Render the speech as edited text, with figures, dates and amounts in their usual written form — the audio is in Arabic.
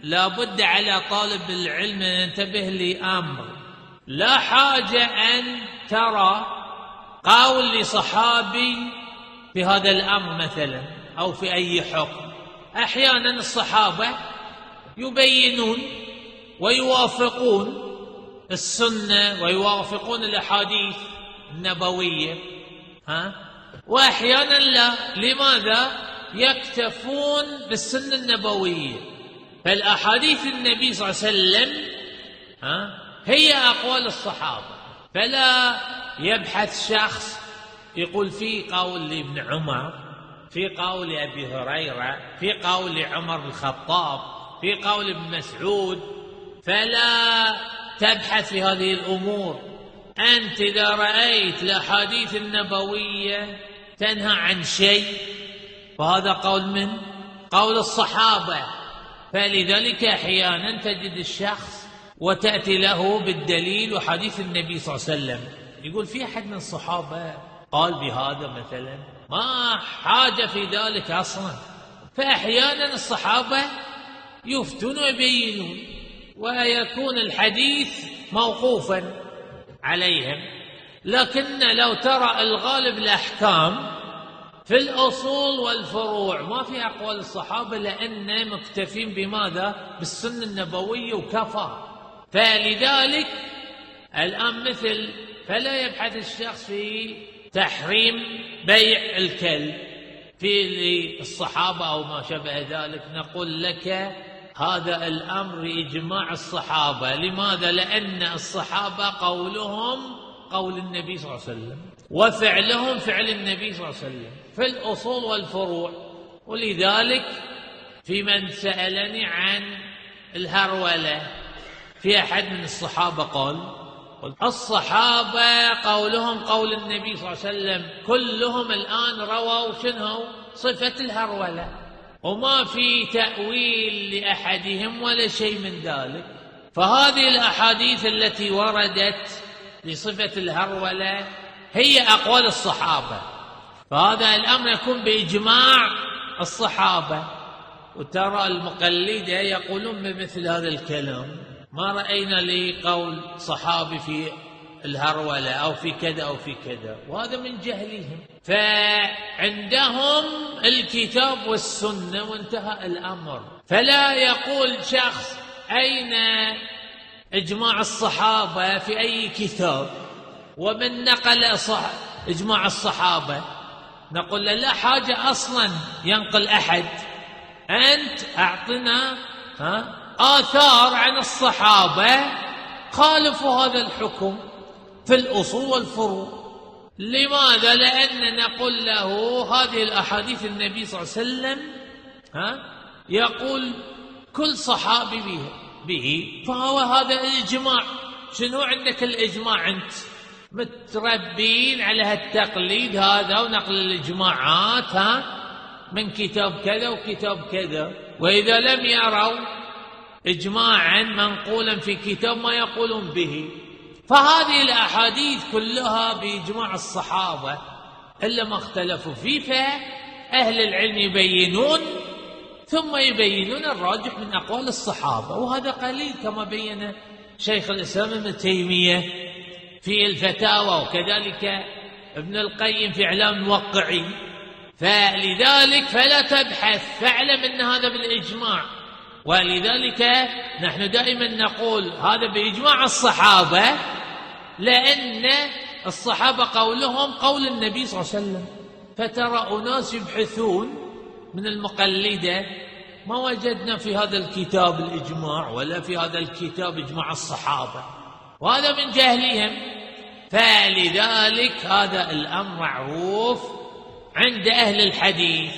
لا بد على طالب العلم أن ينتبه لأمر: لا حاجة أن ترى قول لصحابي في هذا الأمر مثلا أو في أي حكم. أحيانا الصحابة يبينون ويوافقون السنة ويوافقون الأحاديث النبوية، وأحيانا لا. لماذا؟ يكتفون بالسنة النبوية. فالأحاديث النبي صلى الله عليه وسلم هي أقوال الصحابة، فلا يبحث شخص يقول في قول لابن عمر، في قول أبي هريرة، في قول عمر بن الخطاب، في قول ابن مسعود، فلا تبحث في هذه الأمور. أنت إذا رأيت الأحاديث النبوية تنهى عن شيء فهذا قول من؟ قول الصحابة. فلذلك أحيانا تجد الشخص وتأتي له بالدليل وحديث النبي صلى الله عليه وسلم، يقول في أحد من الصحابة قال بهذا مثلا، ما حاجة في ذلك أصلا. فأحيانا الصحابة يفتون ويبينون ويكون الحديث موقوفا عليهم. لكن لو ترى الغالب الأحكام في الأصول والفروع ما في أقوال الصحابة، لأن مكتفين بماذا؟ بالسنة النبوية وكفى. فلذلك الآن مثل فلا يبحث الشخص في تحريم بيع الكلب في الصحابة أو ما شابه ذلك. نقول لك هذا الأمر إجماع الصحابة. لماذا؟ لأن الصحابة قولهم قول النبي صلى الله عليه وسلم وفعلهم فعل النبي صلى الله عليه وسلم في الأصول والفروع. ولذلك في من سألني عن الهرولة، في أحد من الصحابة قال الصحابة قولهم قول النبي صلى الله عليه وسلم، كلهم الآن رووا شنو؟ صفة الهرولة، وما في تأويل لأحدهم ولا شيء من ذلك. فهذه الأحاديث التي وردت لصفة الهرولة هي أقوال الصحابة، فهذا الأمر يكون بإجماع الصحابة. وترى المقلدة يقولون بمثل هذا الكلام: ما رأينا لي قول صحابي في الهرولة أو في كذا أو في كذا، وهذا من جهلهم. فعندهم الكتاب والسنة وانتهى الأمر. فلا يقول شخص أين إجماع الصحابة في أي كتاب ومن نقل إجماع الصحابة. نقول له لا حاجة أصلا ينقل أحد، أنت أعطنا آثار عن الصحابة خالفوا هذا الحكم في الأصول والفروع. لماذا؟ لأن نقول له هذه الأحاديث النبي صلى الله عليه وسلم يقول كل صحابي به، فهو هذا الإجماع. شنو عندك الإجماع؟ أنت متربين على هالتقليد هذا ونقل الإجماعات من كتاب كذا وكتاب كذا، وإذا لم يروا إجماعا منقولا في كتاب ما يقولون به. فهذه الأحاديث كلها بإجماع الصحابة إلا ما اختلفوا فيه. فأهل العلم يبينون ثم يبينون الراجح من أقوال الصحابة، وهذا قليل كما بين شيخ الإسلام ابن تيمية في الفتاوى، وكذلك ابن القيم في إعلام الموقعين. فلذلك فلا تبحث، فاعلم أن هذا بالإجماع. ولذلك نحن دائما نقول هذا بإجماع الصحابة، لأن الصحابة قولهم قول النبي صلى الله عليه وسلم. فترى أناس يبحثون من المقلدة ما وجدنا في هذا الكتاب الإجماع ولا في هذا الكتاب إجماع الصحابة، وهذا من جهلهم. فلذلك هذا الأمر معروف عند أهل الحديث.